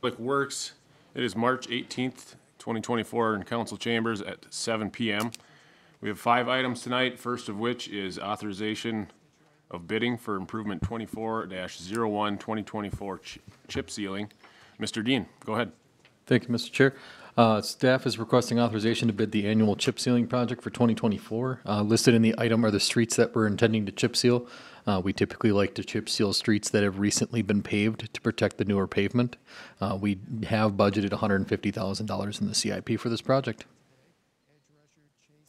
Public Works. It is March 18th, 2024 in council chambers at 7 p.m. We have 5 items tonight, first of which is authorization of bidding for improvement 24-01 2024 chip sealing. Mr. Dean, go ahead. Thank you, Mr. Chair. Staff is requesting authorization to bid the annual chip sealing project for 2024. Listed in the item are the streets that we're intending to chip seal. We typically like to chip seal streets that have recently been paved to protect the newer pavement. We have budgeted $150,000 in the CIP for this project.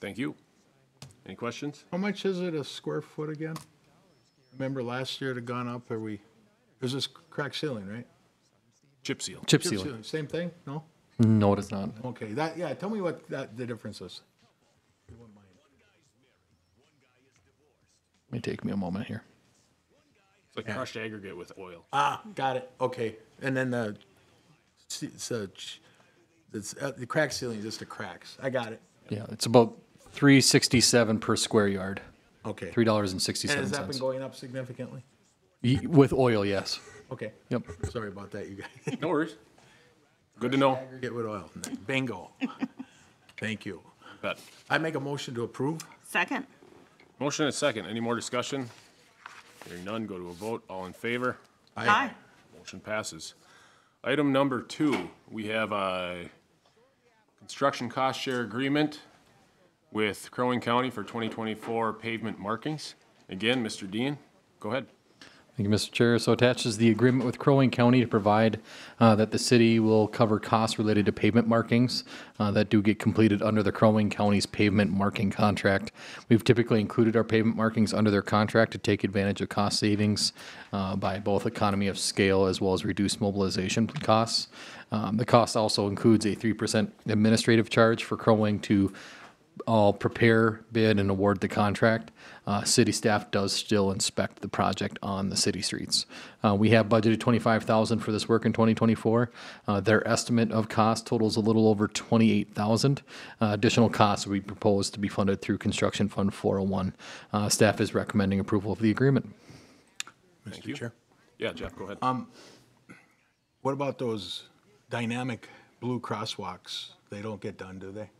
Thank you. Any questions? How much is it a square foot again? Remember last year it had gone up, is this crack ceiling, right? Chip seal. Chip sealing. Same thing, no? No, it is not. Okay, tell me what the difference is. May take me a moment here. It's like crushed aggregate with oil. Ah, got it, okay. And then the crack ceiling is just the cracks. I got it. Yeah, it's about $3.67 per square yard. Okay. $3.67. And has that been going up significantly? With oil, yes. Okay. Yep. Sorry about that, you guys. No worries. Good to know. Aggregate with oil. Bingo. Thank you. Bet. I make a motion to approve. Second. Motion and a second. Any more discussion? Hearing none, go to a vote. All in favor? Aye. Motion passes. Item number 2, we have a construction cost share agreement with Crow Wing County for 2024 pavement markings. Again, Mr. Dean, go ahead. Thank you, Mr. Chair. So attached is the agreement with Crow Wing County to provide that the city will cover costs related to pavement markings that do get completed under the Crow Wing County's pavement marking contract. We've typically included our pavement markings under their contract to take advantage of cost savings by both economy of scale as well as reduced mobilization costs. The cost also includes a 3% administrative charge for Crow Wing to all prepare, bid, and award the contract. City staff does still inspect the project on the city streets. We have budgeted $25,000 for this work in 2024. Their estimate of cost totals a little over $28,000. Additional costs we propose to be funded through Construction Fund 401. Staff is recommending approval of the agreement. Mr. Chair. Yeah, Jeff, go ahead. What about those dynamic blue crosswalks? They don't get done, do they?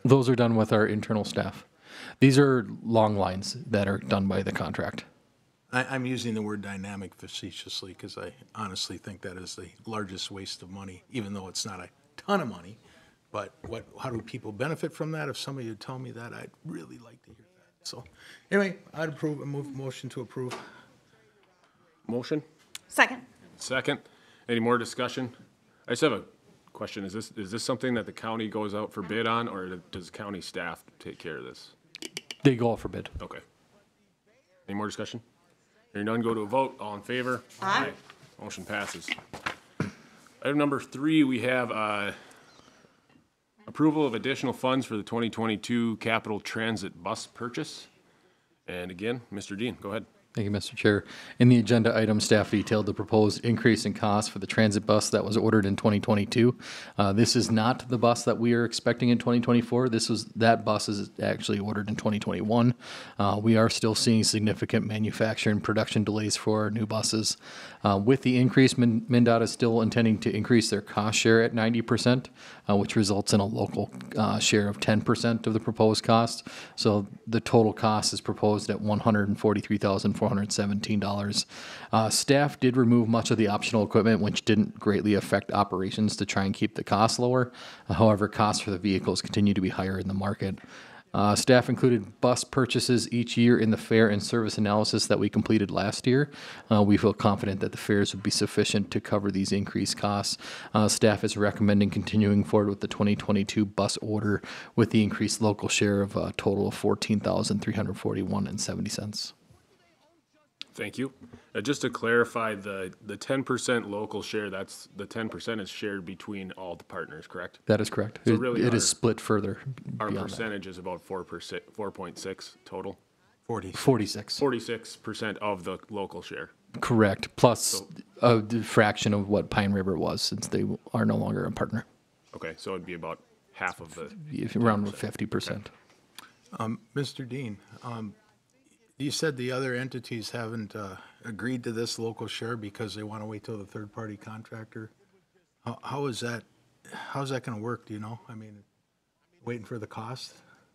Those are done with our internal staff. These are long lines that are done by the contract. I'm using the word dynamic facetiously because I honestly think that is the largest waste of money, even though it's not a ton of money. But how do people benefit from that? If somebody would tell me that, I'd really like to hear that. So anyway, I'd approve a motion to approve. Motion? Second. Second. Any more discussion? I just have a question. Is this something that the county goes out for bid on, or does county staff take care of this? They go out for bid. Okay. Any more discussion? Hearing none, go to a vote. All in favor? Aye. Motion passes. Item number 3, we have approval of additional funds for the 2022 capital transit bus purchase. And again, Mr. Dean, go ahead. Thank you, Mr. Chair. In the agenda item, staff detailed the proposed increase in cost for the transit bus that was ordered in 2022. This is not the bus that we are expecting in 2024. That bus is actually ordered in 2021. We are still seeing significant manufacture and production delays for our new buses. With the increase, MnDOT is still intending to increase their cost share at 90%, which results in a local share of 10% of the proposed cost. So the total cost is proposed at $143,417. Staff did remove much of the optional equipment, which didn't greatly affect operations to try and keep the costs lower. However, costs for the vehicles continue to be higher in the market. Staff included bus purchases each year in the fare and service analysis that we completed last year. We feel confident that the fares would be sufficient to cover these increased costs. Staff is recommending continuing forward with the 2022 bus order with the increased local share of a total of $14,341.70. Thank you. Just to clarify, the 10% local share, that's the 10% is shared between all the partners, correct? That is correct. So really it is split further. Our beyond percentage is about 4.6 total. 46. 46% of the local share. Correct. Plus a fraction of what Pine River was, since they are no longer a partner. Okay, so it'd be about half of the. Around 50%. Mr. Dean, you said the other entities haven't agreed to this local share because they want to wait till the third-party contractor How is that, how's that gonna work, do you know? I mean, waiting for the cost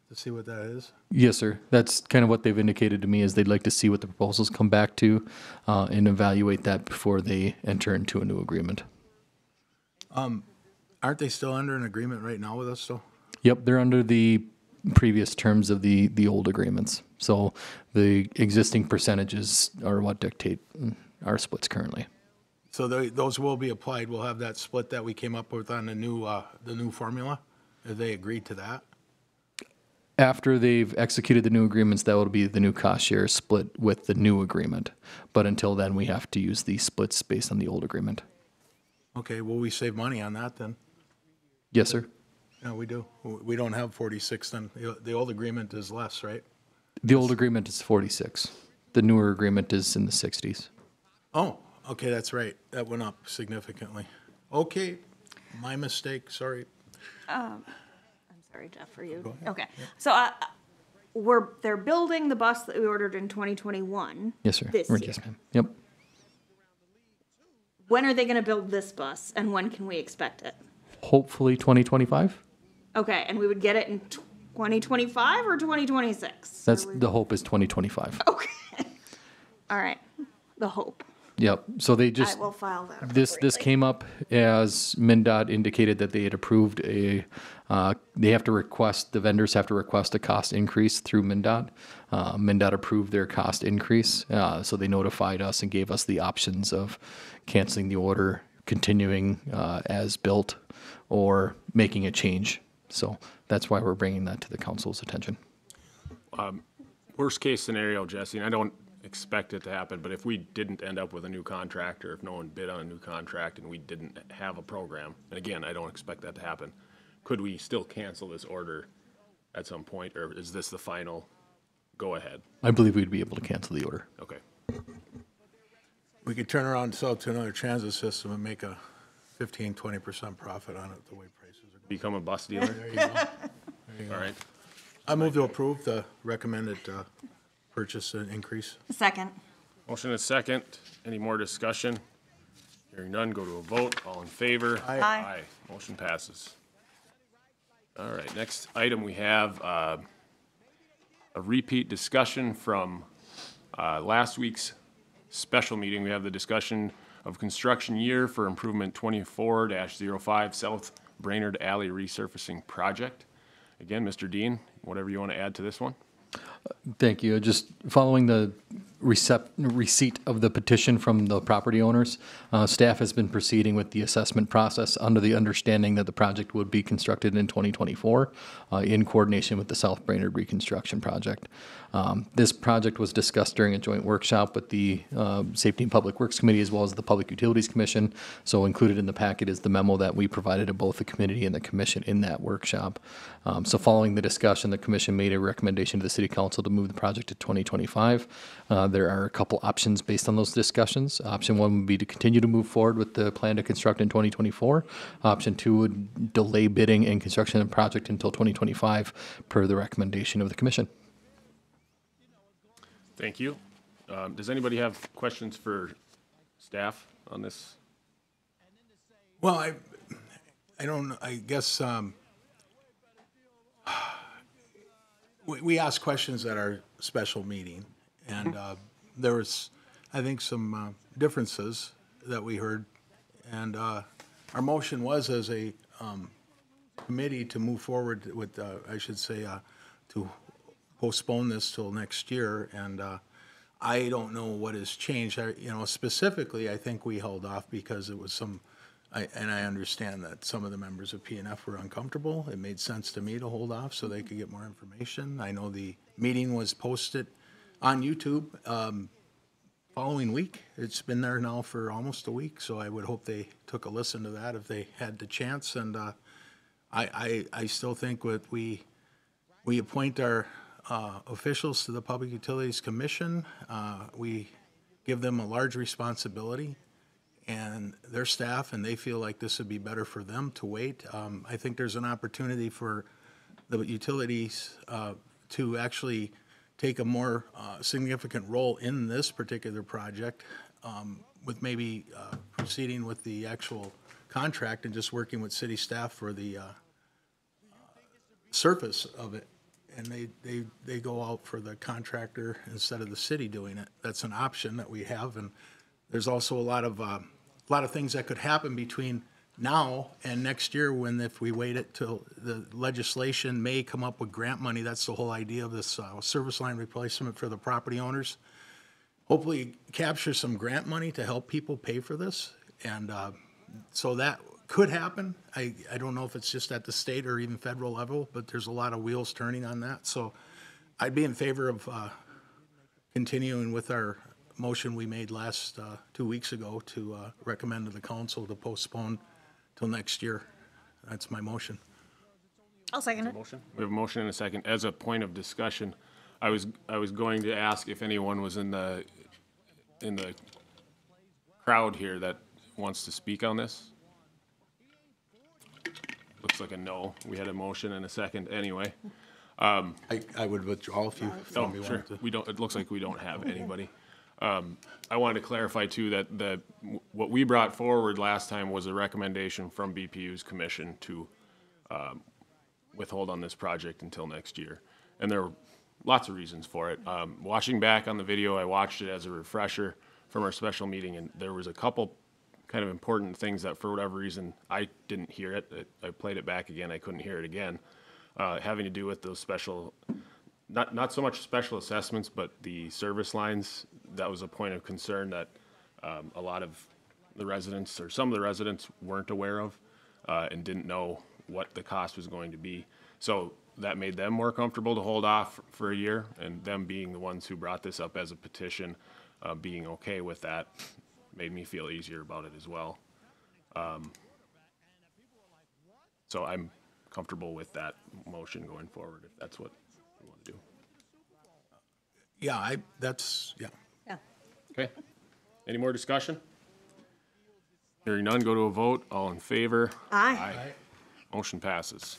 to see what that is? Yes, sir. That's kind of what they've indicated to me is they'd like to see what the proposals come back to and evaluate that before they enter into a new agreement. Aren't they still under an agreement right now with us, though? Yep, they're under the previous terms of the old agreements. So the existing percentages are what dictate our splits currently. So those will be applied, we'll have that split that we came up with on the new formula? Have they agreed to that? After they've executed the new agreements, that will be the new cost share split with the new agreement. But until then, we have to use the splits based on the old agreement. Okay, will we save money on that then? Yes, sir. Yeah, we do. We don't have 46 then. The old agreement is less, right? The old agreement is 46. The newer agreement is in the 60s. Oh, okay, that's right. That went up significantly. Okay, my mistake, sorry. I'm sorry, Jeff, for you. ahead. Okay, so they're building the bus that we ordered in 2021. Yes, sir. This Or year. yes, ma'am. Yep. When are they going to build this bus, and when can we expect it? Hopefully 2025. Okay, and we would get it in 2025 or 2026? That's the hope is 2025. Okay. All right. The hope. Yep. So they I just will file that. this appropriately. came up as MnDOT indicated that they had approved they have to request, the vendors have to request a cost increase through MnDOT. MnDOT approved their cost increase, so they notified us and gave us the options of canceling the order, continuing as built, or making a change. So that's why we're bringing that to the council's attention. Worst case scenario, Jesse, and I don't expect it to happen, but if we didn't end up with a new contract, or if no one bid on a new contract and we didn't have a program, and again, I don't expect that to happen, could we still cancel this order at some point, or is this the final go-ahead? I believe we'd be able to cancel the order. Okay. We could turn around and sell it to another transit system and make a 15-20% profit on it, the way prices are Become a bus dealer? going. There you go. All right. I move to approve the recommended purchase and increase. Second. Motion is second. Any more discussion? Hearing none, go to a vote. All in favor? Aye. Aye. Motion passes. All right, next item, we have a repeat discussion from last week's special meeting. We have the discussion of construction year for improvement 24-05 South Brainerd Alley resurfacing project. Again, Mr. Dean, whatever you want to add to this one? Thank you. Just following the receipt of the petition from the property owners, staff has been proceeding with the assessment process under the understanding that the project would be constructed in 2024 in coordination with the South Brainerd Reconstruction Project. This project was discussed during a joint workshop with the Safety and Public Works Committee as well as the Public Utilities Commission. So included in the packet is the memo that we provided to both the committee and the commission in that workshop. So following the discussion, the commission made a recommendation to the City Council to move the project to 2025. There are a couple options based on those discussions. Option one would be to continue to move forward with the plan to construct in 2024. Option two would delay bidding and construction of the project until 2025 per the recommendation of the commission. Thank you. Does anybody have questions for staff on this? Well, I don't, I guess, we asked questions at our special meeting, and there was, I think, some differences that we heard. And our motion was as a committee to move forward with, I should say, to postpone this till next year. And I don't know what has changed. Specifically, I think we held off because it was and I understand that some of the members of PNF were uncomfortable. It made sense to me to hold off so they could get more information. I know the meeting was posted on YouTube following week. It's been there now for almost a week, so I would hope they took a listen to that if they had the chance. And I still think we appoint our officials to the Public Utilities Commission. We give them a large responsibility and their staff, and they feel like this would be better for them to wait. I think there's an opportunity for the utilities to actually take a more significant role in this particular project with maybe proceeding with the actual contract and just working with city staff for the surface of it. And they go out for the contractor instead of the city doing it. That's an option that we have. And there's also a lot of things that could happen between now and next year when if we wait it till the legislation may come up with grant money. That's the whole idea of this service line replacement for the property owners. Hopefully capture some grant money to help people pay for this. And so that could happen. I don't know if it's just at the state or even federal level, but there's a lot of wheels turning on that. So I'd be in favor of continuing with our motion we made last 2 weeks ago to recommend to the council to postpone till next year. That's my motion. I'll second it. We have a motion and a second. As a point of discussion, I was going to ask if anyone was in the crowd here that wants to speak on this. Looks like a no. We had a motion and a second anyway. I would withdraw if you Oh, me sure. wanted to. We don't, it looks like we don't have anybody. I wanted to clarify too that what we brought forward last time was a recommendation from BPU's commission to withhold on this project until next year. And there were lots of reasons for it. Watching back on the video, I watched it as a refresher from our special meeting, and there was a couple kind of important things that for whatever reason I didn't hear it. I played it back again, I couldn't hear it again. Having to do with those special, not so much special assessments, but the service lines. That was a point of concern that a lot of the residents, or some of the residents, weren't aware of and didn't know what the cost was going to be. So that made them more comfortable to hold off for a year, and them being the ones who brought this up as a petition, being okay with that, made me feel easier about it as well. So I'm comfortable with that motion going forward, if that's what you want to do. Yeah, Yeah. Okay. Any more discussion? Hearing none, go to a vote. All in favor? Aye. Motion passes.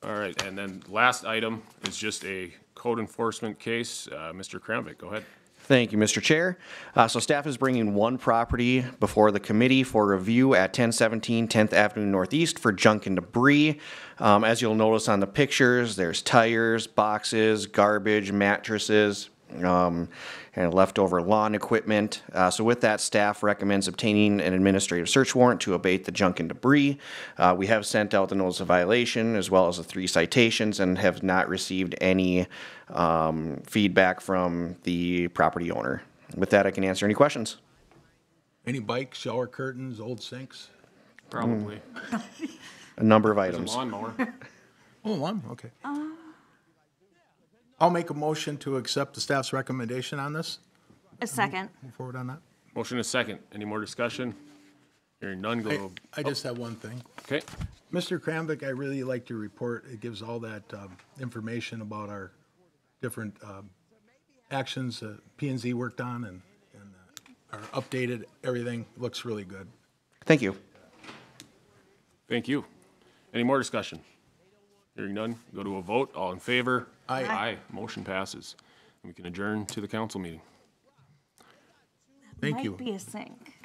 All right, and then last item is just a code enforcement case. Mr. Kramvik, go ahead. Thank you, Mr. Chair. So staff is bringing one property before the committee for review at 1017 10th Avenue Northeast for junk and debris. As you'll notice on the pictures, there's tires, boxes, garbage, mattresses, and leftover lawn equipment. So with that, staff recommends obtaining an administrative search warrant to abate the junk and debris. We have sent out the notice of violation as well as the 3 citations and have not received any feedback from the property owner. With that, I can answer any questions. Any bikes, shower curtains, old sinks? Probably. A number of There's a items. lawnmower. Oh, one, okay. I'll make a motion to accept the staff's recommendation on this. A second. Move forward on that. Motion is second. Any more discussion? Hearing none, go to, I just have one thing. okay. Mr. Kramvik, I really liked your report. It gives all that information about our different actions P&Z worked on and our updated everything. Looks really good. Thank you. Thank you. Any more discussion? Hearing none, go to a vote. All in favor? Aye. Aye. Motion passes. We can adjourn to the council meeting. Thank you. Might be a sink.